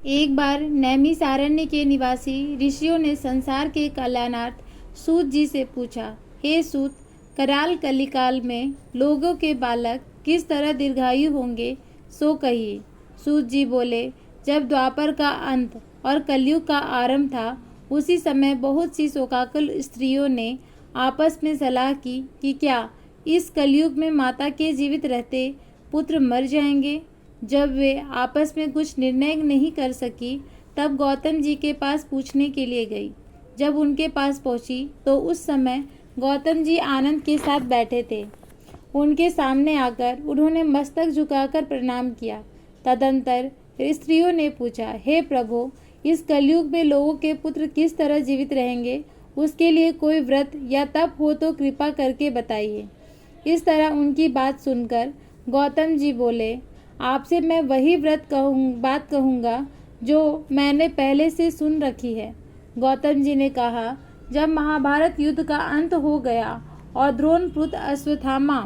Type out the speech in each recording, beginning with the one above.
एक बार नैमिषारण्य के निवासी ऋषियों ने संसार के कल्याणार्थ सूत जी से पूछा, हे सूत, कराल कलिकाल में लोगों के बालक किस तरह दीर्घायु होंगे, सो कहिए। सूत जी बोले, जब द्वापर का अंत और कलयुग का आरंभ था, उसी समय बहुत सी शोकाकुल स्त्रियों ने आपस में सलाह की कि क्या इस कलयुग में माता के जीवित रहते पुत्र मर जाएंगे। जब वे आपस में कुछ निर्णय नहीं कर सकी, तब गौतम जी के पास पूछने के लिए गई। जब उनके पास पहुंची तो उस समय गौतम जी आनंद के साथ बैठे थे। उनके सामने आकर उन्होंने मस्तक झुकाकर प्रणाम किया। तदंतर स्त्रियों ने पूछा, हे प्रभु, इस कलयुग में लोगों के पुत्र किस तरह जीवित रहेंगे, उसके लिए कोई व्रत या तप हो तो कृपा करके बताइए। इस तरह उनकी बात सुनकर गौतम जी बोले, आपसे मैं वही बात कहूँगा जो मैंने पहले से सुन रखी है। गौतम जी ने कहा, जब महाभारत युद्ध का अंत हो गया और द्रोण पुत्र अश्वत्थामा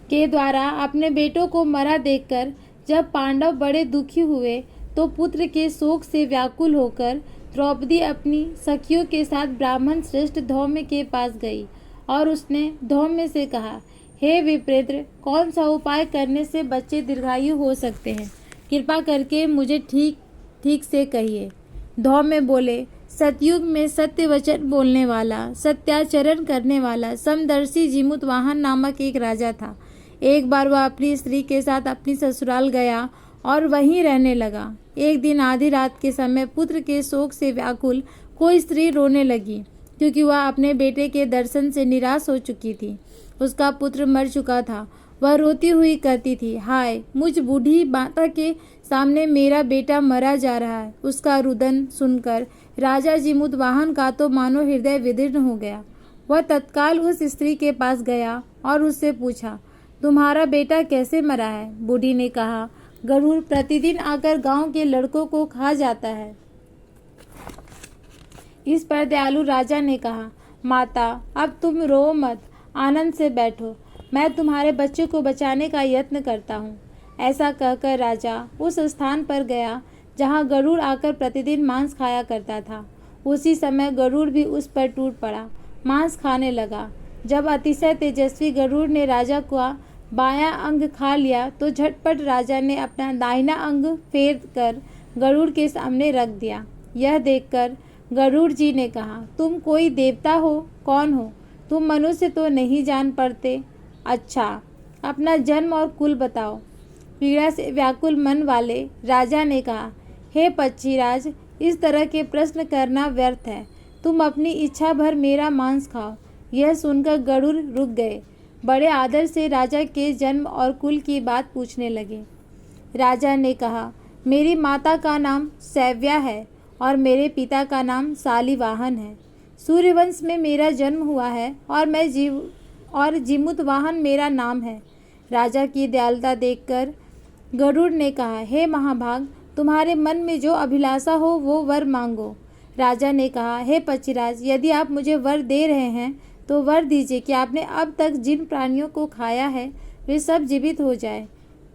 के द्वारा अपने बेटों को मरा देखकर जब पांडव बड़े दुखी हुए, तो पुत्र के शोक से व्याकुल होकर द्रौपदी अपनी सखियों के साथ ब्राह्मण श्रेष्ठ धौम्य के पास गई और उसने धौम्य से कहा, हे विप्रेत्र, कौन सा उपाय करने से बच्चे दीर्घायु हो सकते हैं? कृपा करके मुझे ठीक से कहिए। धौम्य बोले, सतयुग में सत्य वचन बोलने वाला, सत्याचरण करने वाला समदर्शी जीमूतवाहन नामक एक राजा था। एक बार वह अपनी स्त्री के साथ अपनी ससुराल गया और वहीं रहने लगा। एक दिन आधी रात के समय पुत्र के शोक से व्याकुल कोई स्त्री रोने लगी, क्योंकि वह अपने बेटे के दर्शन से निराश हो चुकी थी। उसका पुत्र मर चुका था। वह रोती हुई कहती थी, हाय, मुझ बूढ़ी माता के सामने मेरा बेटा मरा जा रहा है। उसका रुदन सुनकर राजा जीमूतवाहन का तो मानो हृदय विदीर्ण हो गया। वह तत्काल उस स्त्री के पास गया और उससे पूछा, तुम्हारा बेटा कैसे मरा है? बूढ़ी ने कहा, गरुड़ प्रतिदिन आकर गांव के लड़कों को खा जाता है। इस पर दयालु राजा ने कहा, माता, अब तुम रो मत, आनंद से बैठो, मैं तुम्हारे बच्चे को बचाने का यत्न करता हूँ। ऐसा कहकर राजा उस स्थान पर गया जहाँ गरुड़ आकर प्रतिदिन मांस खाया करता था। उसी समय गरुड़ भी उस पर टूट पड़ा, मांस खाने लगा। जब अतिशय तेजस्वी गरुड़ ने राजा का बायां अंग खा लिया, तो झटपट राजा ने अपना दाहिना अंग फेर कर गरुड़ के सामने रख दिया। यह देखकर गरुड़ जी ने कहा, तुम कोई देवता हो? कौन हो तुम? मनुष्य तो नहीं जान पड़ते। अच्छा, अपना जन्म और कुल बताओ। पीड़ा से व्याकुल मन वाले राजा ने कहा, हे पक्षीराज, इस तरह के प्रश्न करना व्यर्थ है। तुम अपनी इच्छा भर मेरा मांस खाओ। यह सुनकर गरुड़ रुक गए। बड़े आदर से राजा के जन्म और कुल की बात पूछने लगे। राजा ने कहा, मेरी माता का नाम सैव्या है और मेरे पिता का नाम शालिवाहन है। सूर्यवंश में मेरा जन्म हुआ है और जीमूतवाहन मेरा नाम है। राजा की दयालुता देखकर गरुड़ ने कहा, हे महाभाग, तुम्हारे मन में जो अभिलाषा हो वो वर मांगो। राजा ने कहा, हे पक्षीराज, यदि आप मुझे वर दे रहे हैं तो वर दीजिए कि आपने अब तक जिन प्राणियों को खाया है वे सब जीवित हो जाए।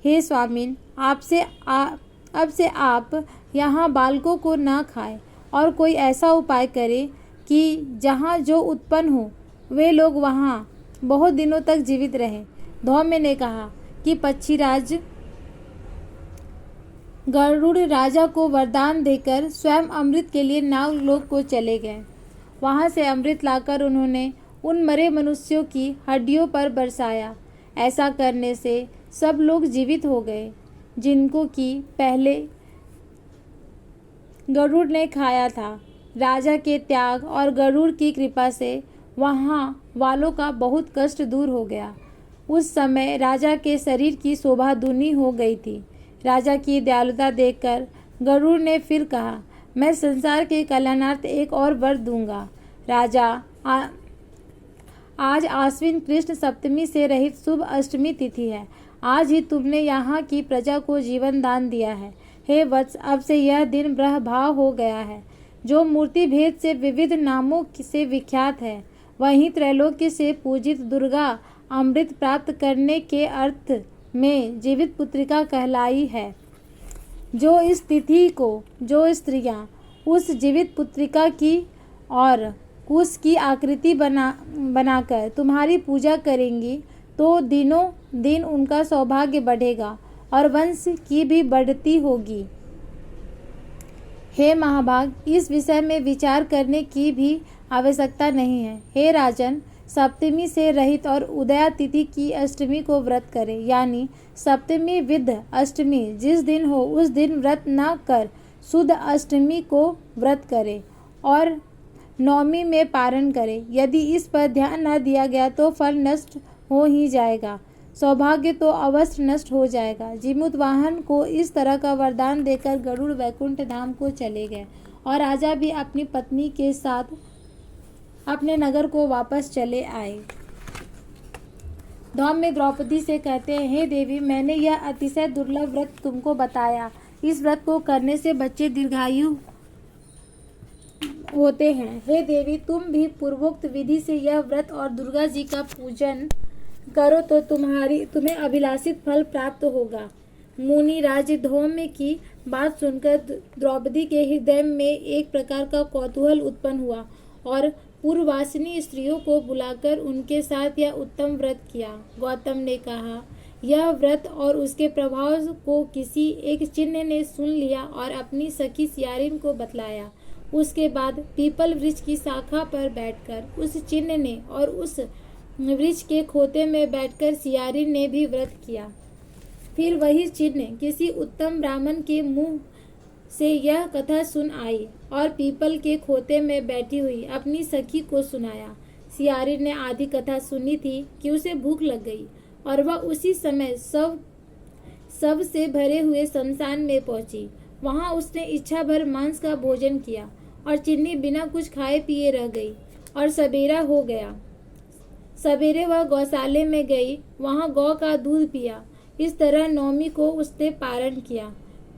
हे स्वामिन, अब से आप यहाँ बालकों को ना खाएं और कोई ऐसा उपाय करें कि जहाँ जो उत्पन्न हो वे लोग वहाँ बहुत दिनों तक जीवित रहें। धौम्य ने कहा कि पक्षीराज गरुड़ राजा को वरदान देकर स्वयं अमृत के लिए नागलोक को चले गए। वहाँ से अमृत लाकर उन्होंने उन मरे मनुष्यों की हड्डियों पर बरसाया। ऐसा करने से सब लोग जीवित हो गए जिनको कि पहले गरुड़ ने खाया था। राजा के त्याग और गरुड़ की कृपा से वहाँ वालों का बहुत कष्ट दूर हो गया। उस समय राजा के शरीर की शोभा दूनी हो गई थी। राजा की दयालुता देखकर गरुड़ ने फिर कहा, मैं संसार के कल्याणार्थ एक और वर दूंगा। राजा, आज आश्विन कृष्ण सप्तमी से रहित शुभ अष्टमी तिथि है। आज ही तुमने यहाँ की प्रजा को जीवन दान दिया है। हे वत्स, अब से यह दिन ब्रह्मभाव हो गया है, जो मूर्ति भेद से विविध नामों से विख्यात है। वहीं त्रैलोक्य से पूजित दुर्गा अमृत प्राप्त करने के अर्थ में जीवित पुत्रिका कहलाई है। जो इस तिथि को जो स्त्रियां उस जीवित पुत्रिका की और उसकी आकृति बनाकर तुम्हारी पूजा करेंगी तो दिनों दिन उनका सौभाग्य बढ़ेगा और वंश की भी बढ़ती होगी। हे महाभाग, इस विषय में विचार करने की भी आवश्यकता नहीं है। हे राजन, सप्तमी से रहित और उदया तिथि की अष्टमी को व्रत करें, यानी सप्तमी विद अष्टमी जिस दिन हो उस दिन व्रत न कर शुद्ध अष्टमी को व्रत करें और नवमी में पारण करें। यदि इस पर ध्यान न दिया गया तो फल नष्ट हो ही जाएगा, सौभाग्य तो अवश्य नष्ट हो जाएगा। जीमूतवाहन को इस तरह का वरदान देकर गरुड़ वैकुंठ धाम को चले गए और राजा भी अपनी पत्नी के साथ अपने नगर को वापस चले आए। धौम्य द्रौपदी से कहते हैं, हे देवी, मैंने यह अतिशय दुर्लभ व्रत तुमको बताया। इस व्रत को करने से बच्चे दीर्घायु होते हैं। हे देवी, तुम भी पूर्वोक्त विधि से यह व्रत और दुर्गा जी का पूजन करो तो तुम्हें अभिलाषित फल प्राप्त होगा। मुनि राज धौम्य की बात सुनकर द्रौपदी के हृदय में एक प्रकार का कौतूहल उत्पन्न हुआ और पूर्ववासिनी स्त्रियों को बुलाकर उनके साथ यह उत्तम व्रत किया। गौतम ने कहा, यह व्रत और उसके प्रभाव को किसी एक चिन्ह ने सुन लिया और अपनी सखी सियारिन को बतलाया। उसके बाद पीपल वृक्ष की शाखा पर बैठकर उस चिन्ह ने और उस वृक्ष के खोते में बैठकर सियारिन ने भी व्रत किया। फिर वही चिन्ह किसी उत्तम ब्राह्मण के मुंह से यह कथा सुन आई और पीपल के खोते में बैठी हुई अपनी सखी को सुनाया। सियारिन ने आधी कथा सुनी थी कि उसे भूख लग गई और वह उसी समय सब से भरे हुए शमशान में पहुंची। वहां उसने इच्छा भर मांस का भोजन किया और चिन्नी बिना कुछ खाए पिए रह गई और सवेरा हो गया। सवेरे वह गौशाले में गई, वहां गौ का दूध पिया। इस तरह नवमी को उसने पारण किया।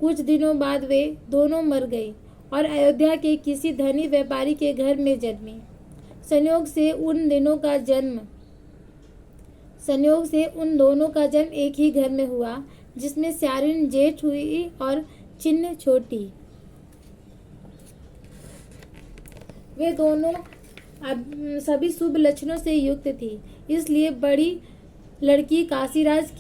कुछ दिनों बाद वे दोनों मर गई और अयोध्या के किसी धनी व्यापारी के घर में जन्मी। संयोग से उन दोनों का जन्म एक ही घर में हुआ, जिसमें सियारिन जेठ हुई और चिन्ह छोटी। वे दोनों सभी शुभ लक्षणों से युक्त थी, इसलिए बड़ी लड़की काशीराज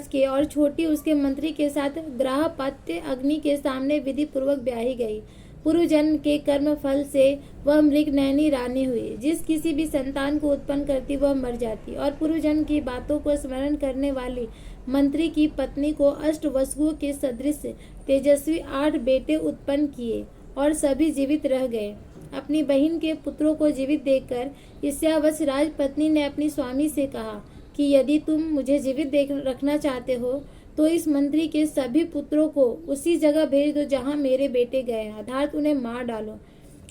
के और छोटी उसके मंत्री के साथ ग्राहपत्य अग्नि के सामने विधि पूर्वक ब्याही गई। पूर्व जन्म के कर्म फल से वह मृगनयनी रानी हुई। जिस किसी भी संतान को उत्पन्न करती वह मर जाती और पूर्व जन्म की बातों को स्मरण करने वाली मंत्री की पत्नी को अष्टवसुओं के सदृश तेजस्वी 8 बेटे उत्पन्न किए और सभी जीवित रह गए। अपनी बहन के पुत्रों को जीवित देखकर ईर्ष्यावश राजपत्नी ने अपनी स्वामी से कहा कि यदि तुम मुझे जीवित रखना चाहते हो तो इस मंत्री के सभी पुत्रों को उसी जगह भेज दो जहां मेरे बेटे गए हैं, अर्थात उन्हें मार डालो।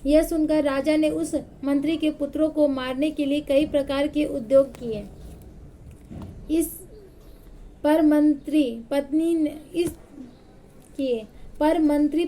यह सुनकर राजा ने उस मंत्री के पुत्रों को मारने के लिए कई प्रकार के उद्योग किए। इस पर मंत्री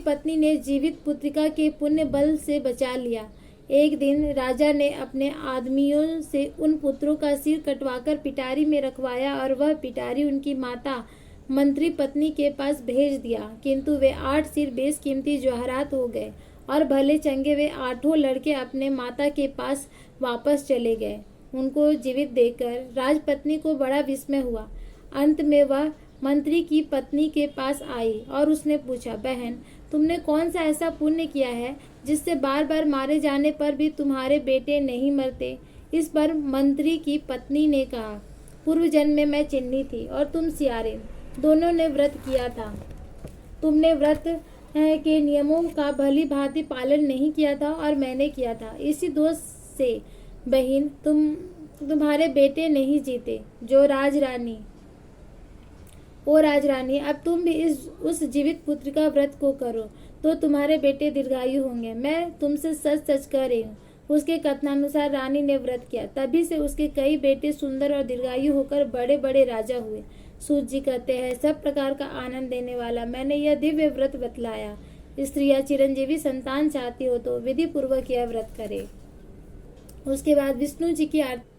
पत्नी ने जीवित पुत्रिका के पुण्य बल से बचा लिया। एक दिन राजा ने अपने आदमियों से उन पुत्रों का सिर कटवाकर पिटारी में रखवाया और वह पिटारी उनकी माता मंत्री पत्नी के पास भेज दिया, किंतु वे 8 सिर बेशकीमती जवाहरात हो गए और भले चंगे वे 8 लड़के अपने माता के पास वापस चले गए। उनको जीवित देखकर राजपत्नी को बड़ा विस्मय हुआ। अंत में वह मंत्री की पत्नी के पास आई और उसने पूछा, बहन, तुमने कौन सा ऐसा पुण्य किया है जिससे बार बार मारे जाने पर भी तुम्हारे बेटे नहीं मरते? इस पर मंत्री की पत्नी ने कहा, पूर्व जन्म में मैं चिन्नी थी और तुम सियारिन, दोनों ने व्रत किया था। तुमने व्रत के नियमों का भली भांति पालन नहीं किया था और मैंने किया था। इसी दोष से बहन तुम्हारे बेटे नहीं जीते। राजरानी, अब तुम भी उस जीवित पुत्र का व्रत को करो तो तुम्हारे बेटे दीर्घायु होंगे। मैं तुमसे सच सच कह रही हूँ। उसके कथनानुसार रानी ने व्रत किया, तभी से उसके कई बेटे सुंदर और दीर्घायु होकर बड़े बड़े राजा हुए। सूत जी कहते हैं, सब प्रकार का आनंद देने वाला मैंने यह दिव्य व्रत बतलाया। स्त्रियां चिरंजीवी संतान चाहती हो तो विधि पूर्वक यह व्रत करे। उसके बाद विष्णु जी की आरती